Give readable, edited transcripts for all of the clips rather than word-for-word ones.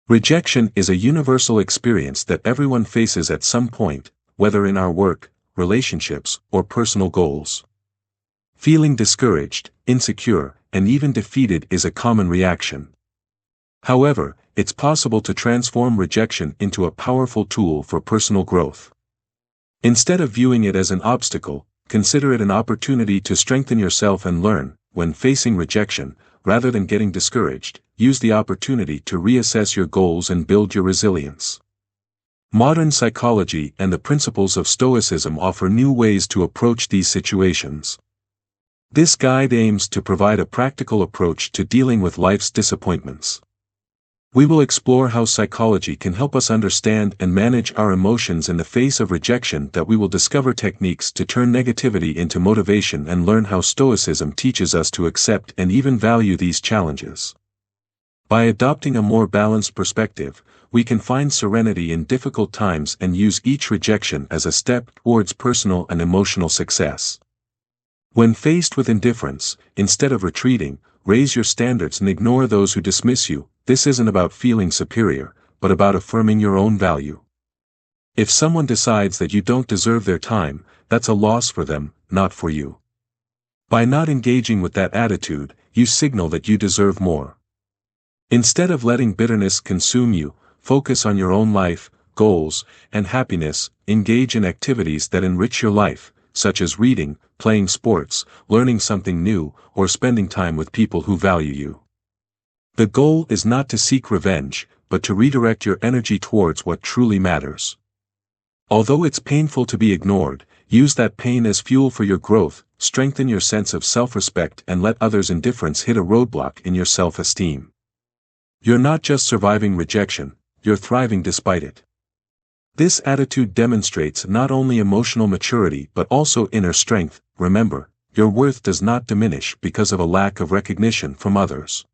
Rejection is a universal experience that everyone faces at some point, whether in our work, relationships, or personal goals. Feeling discouraged, insecure, and even defeated is a common reaction. However, it's possible to transform rejection into a powerful tool for personal growth. Instead of viewing it as an obstacle, consider it an opportunity to strengthen yourself and learn. When facing rejection, rather than getting discouraged, use the opportunity to reassess your goals and build your resilience. Modern psychology and the principles of Stoicism offer new ways to approach these situations. This guide aims to provide a practical approach to dealing with life's disappointments. We will explore how psychology can help us understand and manage our emotions in the face of rejection. That we will discover techniques to turn negativity into motivation and learn how Stoicism teaches us to accept and even value these challenges. By adopting a more balanced perspective, we can find serenity in difficult times and use each rejection as a step towards personal and emotional success. When faced with indifference, instead of retreating, raise your standards and ignore those who dismiss you. This isn't about feeling superior, but about affirming your own value. If someone decides that you don't deserve their time, that's a loss for them, not for you. By not engaging with that attitude, you signal that you deserve more. Instead of letting bitterness consume you, focus on your own life, goals, and happiness. Engage in activities that enrich your life, such as reading, playing sports, learning something new, or spending time with people who value you. The goal is not to seek revenge, but to redirect your energy towards what truly matters. Although it's painful to be ignored, use that pain as fuel for your growth. Strengthen your sense of self-respect and let others' indifference hit a roadblock in your self-esteem. You're not just surviving rejection, you're thriving despite it. This attitude demonstrates not only emotional maturity but also inner strength. Remember, your worth does not diminish because of a lack of recognition from others.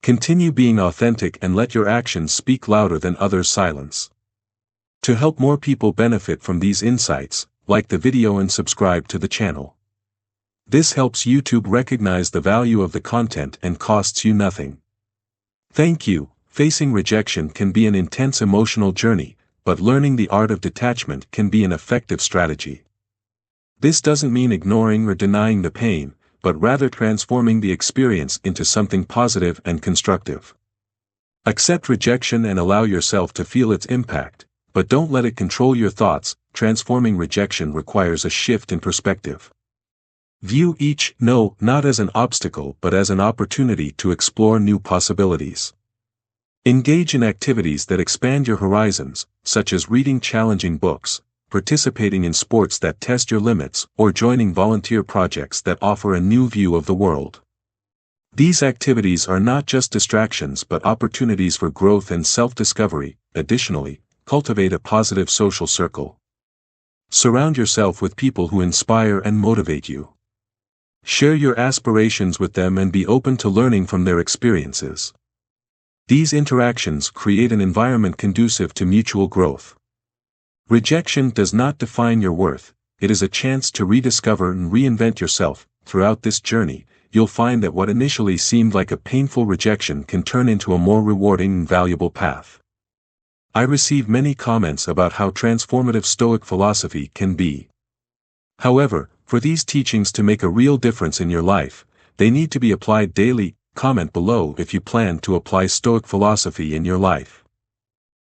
Continue being authentic and let your actions speak louder than others' silence. To help more people benefit from these insights, like the video and subscribe to the channel. This helps YouTube recognize the value of the content and costs you nothing. Thank you. Facing rejection can be an intense emotional journey, but learning the art of detachment can be an effective strategy. This doesn't mean ignoring or denying the pain, but rather transforming the experience into something positive and constructive. Accept rejection and allow yourself to feel its impact, but don't let it control your thoughts. Transforming rejection requires a shift in perspective. View each no not as an obstacle but as an opportunity to explore new possibilities. Engage in activities that expand your horizons, such as reading challenging books, participating in sports that test your limits, or joining volunteer projects that offer a new view of the world. These activities are not just distractions but opportunities for growth and self-discovery. Additionally, cultivate a positive social circle. Surround yourself with people who inspire and motivate you. Share your aspirations with them and be open to learning from their experiences. These interactions create an environment conducive to mutual growth. Rejection does not define your worth, it is a chance to rediscover and reinvent yourself. Throughout this journey, you'll find that what initially seemed like a painful rejection can turn into a more rewarding and valuable path. I receive many comments about how transformative Stoic philosophy can be. However, for these teachings to make a real difference in your life, they need to be applied daily. Comment below if you plan to apply Stoic philosophy in your life.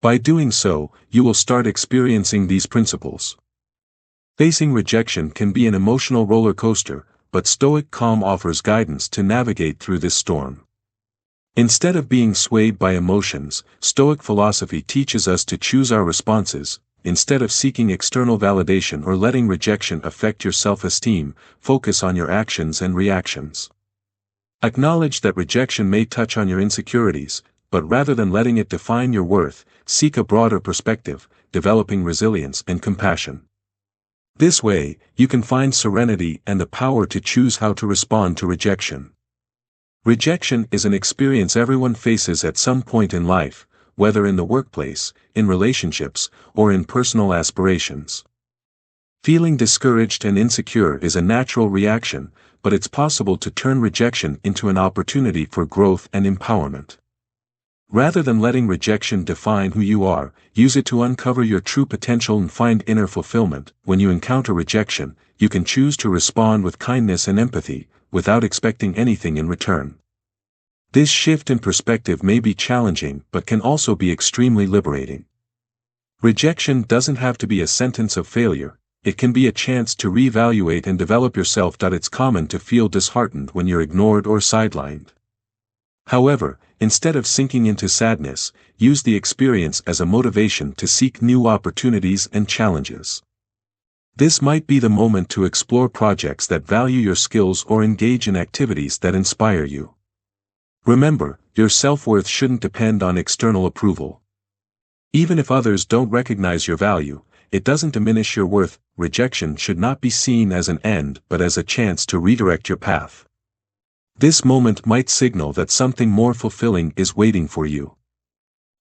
By doing so, you will start experiencing these principles. Facing rejection can be an emotional roller coaster, but Stoic calm offers guidance to navigate through this storm. Instead of being swayed by emotions, Stoic philosophy teaches us to choose our responses. Instead of seeking external validation or letting rejection affect your self-esteem, focus on your actions and reactions. Acknowledge that rejection may touch on your insecurities, but rather than letting it define your worth, seek a broader perspective, developing resilience and compassion. This way, you can find serenity and the power to choose how to respond to rejection. Rejection is an experience everyone faces at some point in life, whether in the workplace, in relationships, or in personal aspirations. Feeling discouraged and insecure is a natural reaction, but it's possible to turn rejection into an opportunity for growth and empowerment. Rather than letting rejection define who you are, use it to uncover your true potential and find inner fulfillment. When you encounter rejection, you can choose to respond with kindness and empathy, without expecting anything in return. This shift in perspective may be challenging but can also be extremely liberating. Rejection doesn't have to be a sentence of failure, it can be a chance to reevaluate and develop yourself. It's common to feel disheartened when you're ignored or sidelined. However, instead of sinking into sadness, use the experience as a motivation to seek new opportunities and challenges. This might be the moment to explore projects that value your skills or engage in activities that inspire you. Remember, your self-worth shouldn't depend on external approval. Even if others don't recognize your value, it doesn't diminish your worth. Rejection should not be seen as an end but as a chance to redirect your path. This moment might signal that something more fulfilling is waiting for you.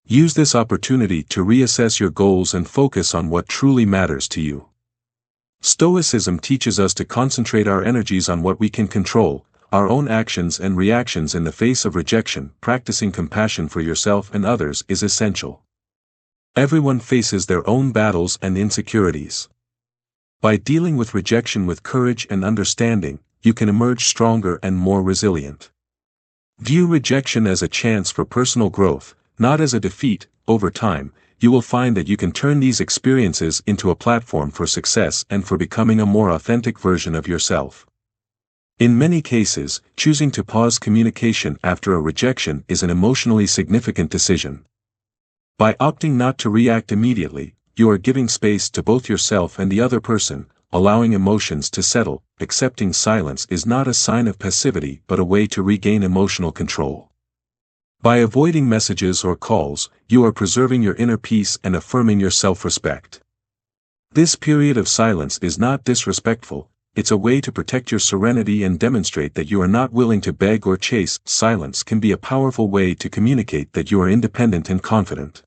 Use this opportunity to reassess your goals and focus on what truly matters to you. Stoicism teaches us to concentrate our energies on what we can control, our own actions and reactions in the face of rejection. Practicing compassion for yourself and others is essential. Everyone faces their own battles and insecurities. By dealing with rejection with courage and understanding, you can emerge stronger and more resilient. View rejection as a chance for personal growth, not as a defeat. Over time, you will find that you can turn these experiences into a platform for success and for becoming a more authentic version of yourself. In many cases, choosing to pause communication after a rejection is an emotionally significant decision. By opting not to react immediately, you are giving space to both yourself and the other person, allowing emotions to settle. Accepting silence is not a sign of passivity but a way to regain emotional control. By avoiding messages or calls, you are preserving your inner peace and affirming your self-respect. This period of silence is not disrespectful, it's a way to protect your serenity and demonstrate that you are not willing to beg or chase. Silence can be a powerful way to communicate that you are independent and confident.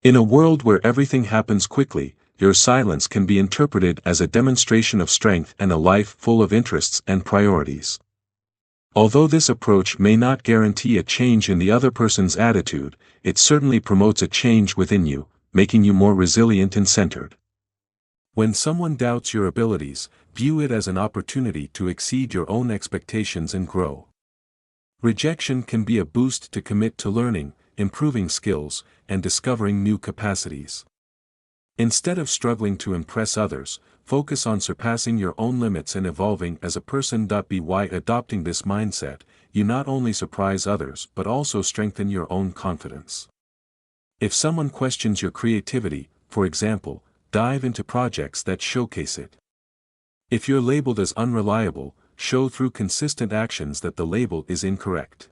In a world where everything happens quickly, your silence can be interpreted as a demonstration of strength and a life full of interests and priorities. Although this approach may not guarantee a change in the other person's attitude, it certainly promotes a change within you, making you more resilient and centered. When someone doubts your abilities, view it as an opportunity to exceed your own expectations and grow. Rejection can be a boost to commit to learning, improving skills, and discovering new capacities. Instead of struggling to impress others, focus on surpassing your own limits and evolving as a person. By adopting this mindset, you not only surprise others but also strengthen your own confidence. If someone questions your creativity, for example, dive into projects that showcase it. If you're labeled as unreliable, show through consistent actions that the label is incorrect.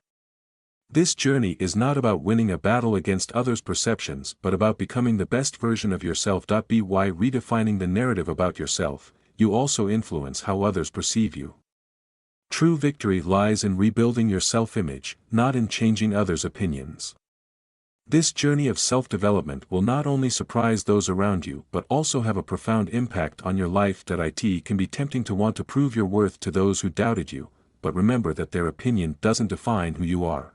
This journey is not about winning a battle against others' perceptions but about becoming the best version of yourself. By redefining the narrative about yourself, you also influence how others perceive you. True victory lies in rebuilding your self-image, not in changing others' opinions. This journey of self-development will not only surprise those around you but also have a profound impact on your life. It can be tempting to want to prove your worth to those who doubted you, but remember that their opinion doesn't define who you are.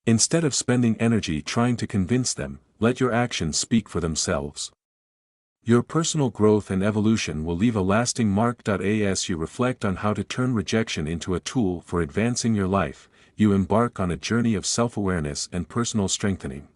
Instead of spending energy trying to convince them, let your actions speak for themselves. Your personal growth and evolution will leave a lasting mark. As you reflect on how to turn rejection into a tool for advancing your life, you embark on a journey of self-awareness and personal strengthening.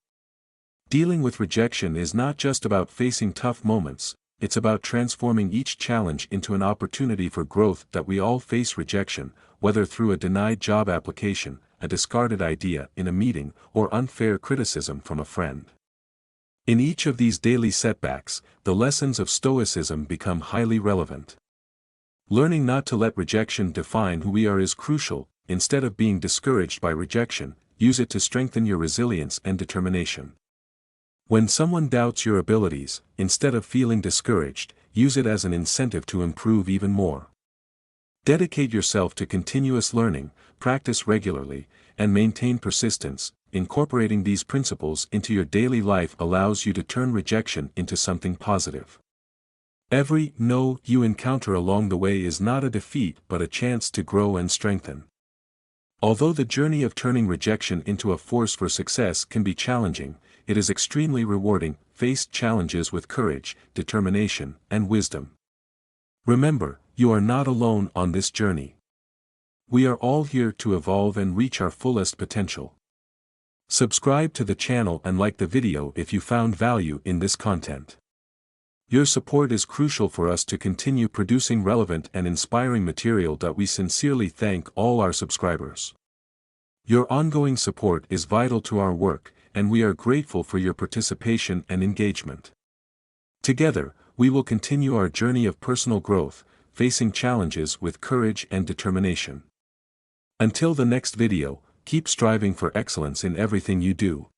Dealing with rejection is not just about facing tough moments, it's about transforming each challenge into an opportunity for growth. We all face rejection, whether through a denied job application, a discarded idea in a meeting, or unfair criticism from a friend. In each of these daily setbacks, the lessons of Stoicism become highly relevant. Learning not to let rejection define who we are is crucial. Instead of being discouraged by rejection, use it to strengthen your resilience and determination. When someone doubts your abilities, instead of feeling discouraged, use it as an incentive to improve even more. Dedicate yourself to continuous learning, practice regularly, and maintain persistence. Incorporating these principles into your daily life allows you to turn rejection into something positive. Every no you encounter along the way is not a defeat but a chance to grow and strengthen. Although the journey of turning rejection into a force for success can be challenging, it is extremely rewarding. Face challenges with courage, determination, and wisdom. Remember, you are not alone on this journey. We are all here to evolve and reach our fullest potential. Subscribe to the channel and like the video if you found value in this content. Your support is crucial for us to continue producing relevant and inspiring material. We sincerely thank all our subscribers. Your ongoing support is vital to our work, and we are grateful for your participation and engagement. Together, we will continue our journey of personal growth, facing challenges with courage and determination. Until the next video, keep striving for excellence in everything you do.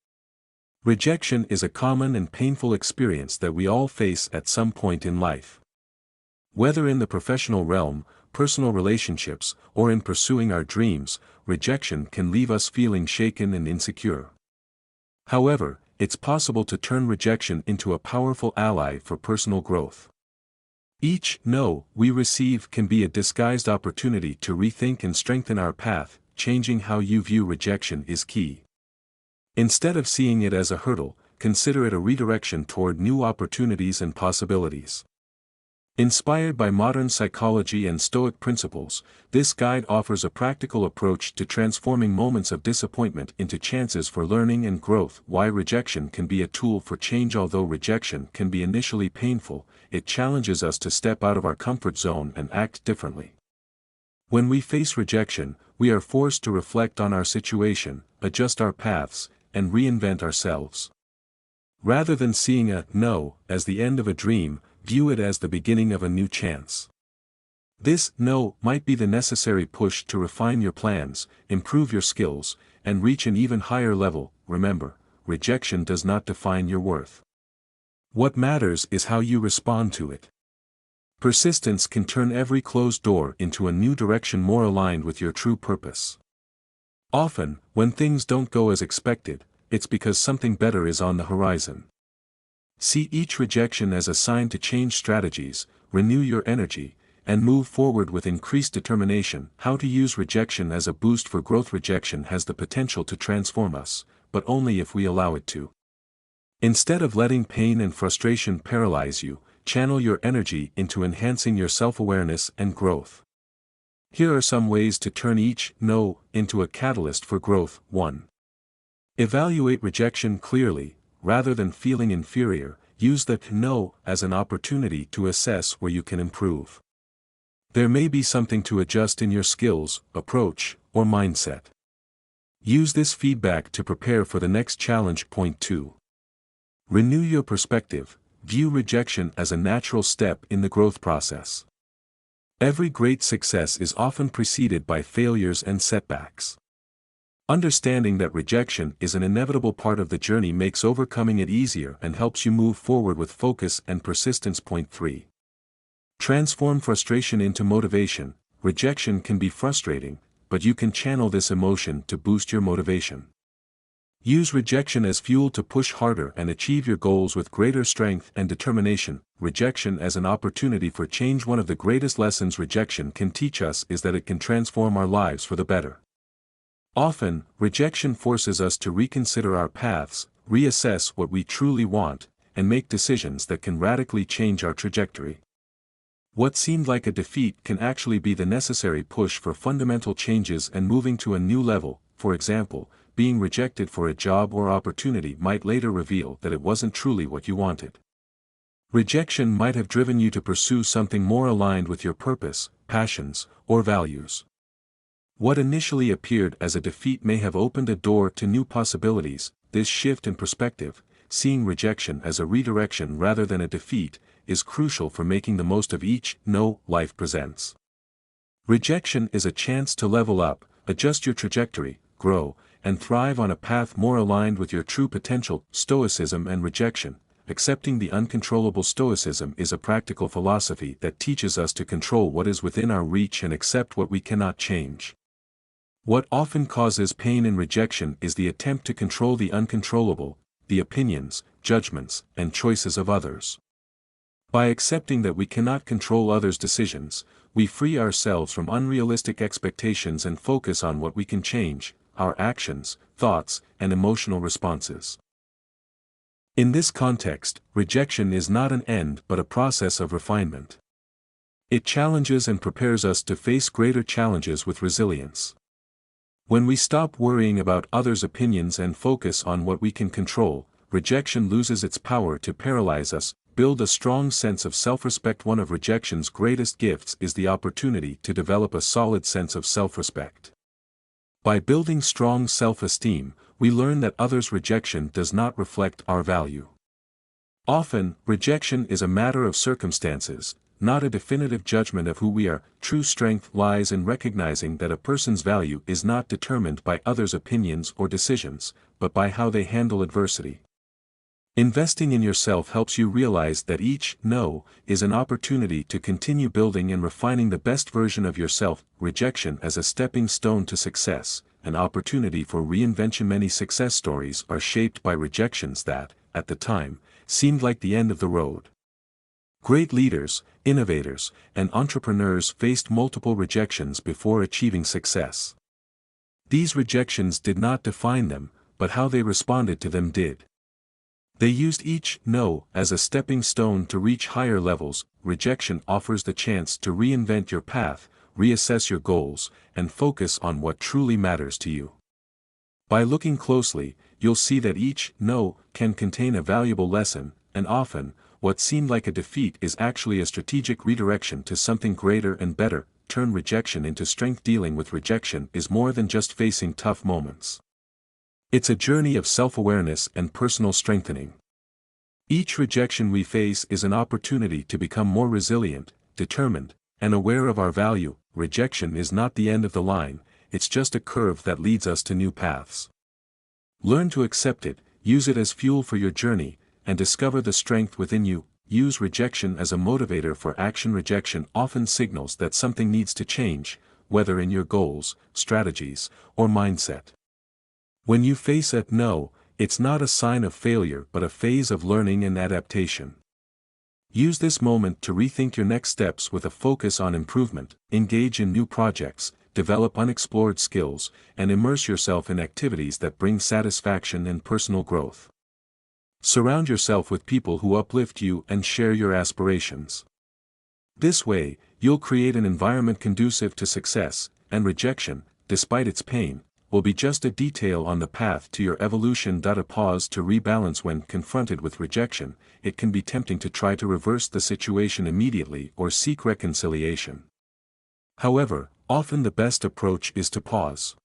Rejection is a common and painful experience that we all face at some point in life. Whether in the professional realm, personal relationships, or in pursuing our dreams, rejection can leave us feeling shaken and insecure. However, it's possible to turn rejection into a powerful ally for personal growth. Each no we receive can be a disguised opportunity to rethink and strengthen our path. Changing how you view rejection is key. Instead of seeing it as a hurdle, consider it a redirection toward new opportunities and possibilities. Inspired by modern psychology and Stoic principles, this guide offers a practical approach to transforming moments of disappointment into chances for learning and growth. Why rejection can be a tool for change. Although rejection can be initially painful, it challenges us to step out of our comfort zone and act differently. When we face rejection, we are forced to reflect on our situation, adjust our paths, and reinvent ourselves. Rather than seeing a no as the end of a dream, view it as the beginning of a new chance. This no might be the necessary push to refine your plans, improve your skills, and reach an even higher level. Remember, rejection does not define your worth. What matters is how you respond to it. Persistence can turn every closed door into a new direction more aligned with your true purpose. Often, when things don't go as expected, it's because something better is on the horizon. See each rejection as a sign to change strategies, renew your energy, and move forward with increased determination. How to use rejection as a boost for growth. Rejection has the potential to transform us, but only if we allow it to. Instead of letting pain and frustration paralyze you, channel your energy into enhancing your self-awareness and growth. Here are some ways to turn each no into a catalyst for growth. 1. Evaluate rejection clearly. Rather than feeling inferior, use the no as an opportunity to assess where you can improve. There may be something to adjust in your skills, approach, or mindset. Use this feedback to prepare for the next challenge. Point 2. Renew your perspective. View rejection as a natural step in the growth process. Every great success is often preceded by failures and setbacks. Understanding that rejection is an inevitable part of the journey makes overcoming it easier and helps you move forward with focus and persistence. Point 3. Transform frustration into motivation. Rejection can be frustrating, but you can channel this emotion to boost your motivation. Use rejection as fuel to push harder and achieve your goals with greater strength and determination. Rejection as an opportunity for change. One of the greatest lessons rejection can teach us is that it can transform our lives for the better. Often, rejection forces us to reconsider our paths, reassess what we truly want, and make decisions that can radically change our trajectory. What seemed like a defeat can actually be the necessary push for fundamental changes and moving to a new level. For example, being rejected for a job or opportunity might later reveal that it wasn't truly what you wanted. Rejection might have driven you to pursue something more aligned with your purpose, passions, or values. What initially appeared as a defeat may have opened a door to new possibilities. This shift in perspective, seeing rejection as a redirection rather than a defeat, is crucial for making the most of each no life presents. Rejection is a chance to level up, adjust your trajectory, grow, and thrive on a path more aligned with your true potential. Stoicism and rejection. Accepting the uncontrollable. Stoicism is a practical philosophy that teaches us to control what is within our reach and accept what we cannot change. What often causes pain and rejection is the attempt to control the uncontrollable, the opinions, judgments, and choices of others. By accepting that we cannot control others' decisions, we free ourselves from unrealistic expectations and focus on what we can change: our actions, thoughts, and emotional responses. In this context, rejection is not an end but a process of refinement. It challenges and prepares us to face greater challenges with resilience. When we stop worrying about others' opinions and focus on what we can control, rejection loses its power to paralyze us. Build a strong sense of self-respect. One of rejection's greatest gifts is the opportunity to develop a solid sense of self-respect. By building strong self-esteem, we learn that others' rejection does not reflect our value. Often, rejection is a matter of circumstances, not a definitive judgment of who we are. True strength lies in recognizing that a person's value is not determined by others' opinions or decisions, but by how they handle adversity. Investing in yourself helps you realize that each no is an opportunity to continue building and refining the best version of yourself. Rejection as a stepping stone to success, an opportunity for reinvention. Many success stories are shaped by rejections that, at the time, seemed like the end of the road. Great leaders, innovators, and entrepreneurs faced multiple rejections before achieving success. These rejections did not define them, but how they responded to them did. They used each no as a stepping stone to reach higher levels. Rejection offers the chance to reinvent your path, reassess your goals, and focus on what truly matters to you. By looking closely, you'll see that each no can contain a valuable lesson, and often, what seemed like a defeat is actually a strategic redirection to something greater and better. Turn rejection into strength. Dealing with rejection is more than just facing tough moments. It's a journey of self-awareness and personal strengthening. Each rejection we face is an opportunity to become more resilient, determined, and aware of our value. Rejection is not the end of the line, it's just a curve that leads us to new paths. Learn to accept it, use it as fuel for your journey, and discover the strength within you. Use rejection as a motivator for action. Rejection often signals that something needs to change, whether in your goals, strategies, or mindset. When you face a no, it's not a sign of failure but a phase of learning and adaptation. Use this moment to rethink your next steps with a focus on improvement, engage in new projects, develop unexplored skills, and immerse yourself in activities that bring satisfaction and personal growth. Surround yourself with people who uplift you and share your aspirations. This way, you'll create an environment conducive to success, and rejection, despite its pain, will be just a detail on the path to your evolution. A pause to rebalance. When confronted with rejection, it can be tempting to try to reverse the situation immediately or seek reconciliation. However, often the best approach is to pause.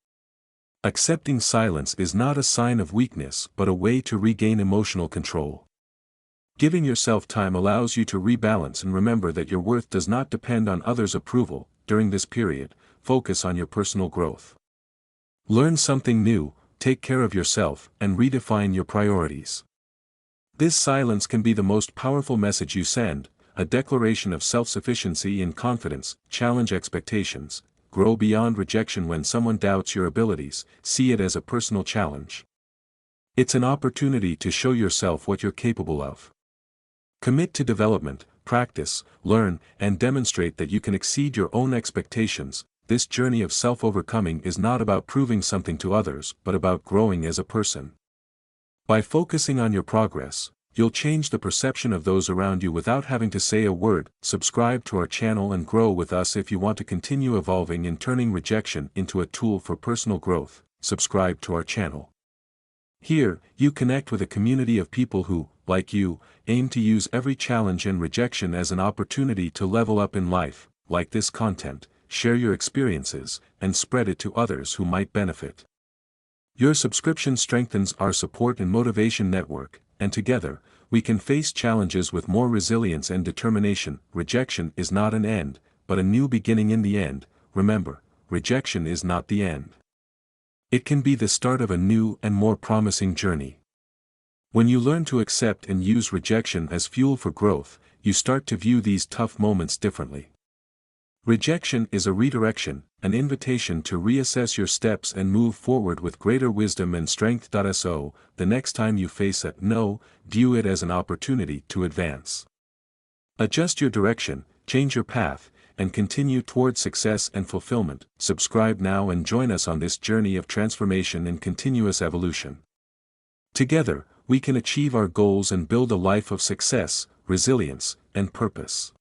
Accepting silence is not a sign of weakness but a way to regain emotional control. Giving yourself time allows you to rebalance and remember that your worth does not depend on others' approval. During this period, focus on your personal growth. Learn something new, take care of yourself, and redefine your priorities. This silence can be the most powerful message you send, a declaration of self-sufficiency and confidence. Challenge expectations, grow beyond rejection. When someone doubts your abilities, see it as a personal challenge. It's an opportunity to show yourself what you're capable of. Commit to development, practice, learn, and demonstrate that you can exceed your own expectations. This journey of self-overcoming is not about proving something to others but about growing as a person. By focusing on your progress, you'll change the perception of those around you without having to say a word. Subscribe to our channel and grow with us if you want to continue evolving and turning rejection into a tool for personal growth. Subscribe to our channel. Here, you connect with a community of people who, like you, aim to use every challenge and rejection as an opportunity to level up in life. Like this content, share your experiences, and spread it to others who might benefit. Your subscription strengthens our support and motivation network, and together, we can face challenges with more resilience and determination. Rejection is not an end, but a new beginning. In the end, remember, rejection is not the end. It can be the start of a new and more promising journey. When you learn to accept and use rejection as fuel for growth, you start to view these tough moments differently. Rejection is a redirection, an invitation to reassess your steps and move forward with greater wisdom and strength. So, the next time you face a no, view it as an opportunity to advance. Adjust your direction, change your path, and continue toward success and fulfillment. Subscribe now and join us on this journey of transformation and continuous evolution. Together, we can achieve our goals and build a life of success, resilience, and purpose.